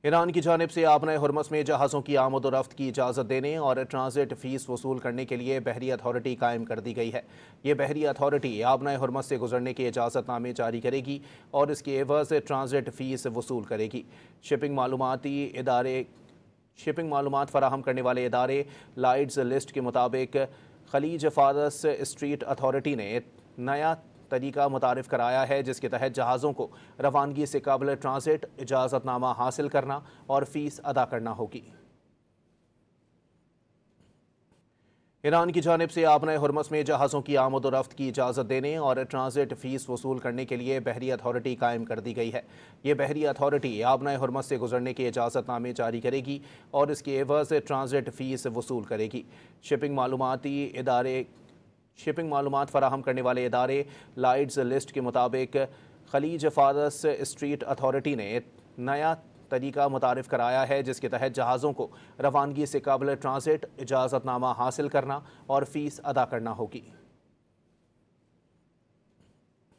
ایران کی جانب سے آبنۂ ہرمز میں جہازوں کی آمد و رفت کی اجازت دینے اور ٹرانزٹ فیس وصول کرنے کے لیے بحری اتھارٹی قائم کر دی گئی ہے۔ یہ بحری اتھارٹی آبنۂ ہرمز سے گزرنے کے اجازت نامے جاری کرے گی اور اس کے عوض ٹرانزٹ فیس وصول کرے گی۔ شپنگ معلومات فراہم کرنے والے ادارے لائیڈز لسٹ کے مطابق خلیج فارس اسٹریٹ اتھارٹی نے نیا طریقہ متعارف کرایا ہے جس کے تحت جہازوں کو روانگی سے قبل ٹرانزٹ اجازت نامہ حاصل کرنا اور فیس ادا کرنا ہوگی۔ ایران کی جانب سے آبنۂ ہرمز میں جہازوں کی آمد و رفت کی اجازت دینے اور ٹرانزٹ فیس وصول کرنے کے لیے بحری اتھارٹی قائم کر دی گئی ہے۔ یہ بحری اتھارٹی آبنۂ ہرمز سے گزرنے کے اجازت نامے جاری کرے گی اور اس کے عوض ٹرانزٹ فیس وصول کرے گی۔ شپنگ معلومات فراہم کرنے والے ادارے لائیڈز لسٹ کے مطابق خلیج فارس اسٹریٹ اتھارٹی نے نیا طریقہ متعارف کرایا ہے جس کے تحت جہازوں کو روانگی سے قبل ٹرانزٹ اجازت نامہ حاصل کرنا اور فیس ادا کرنا ہوگی۔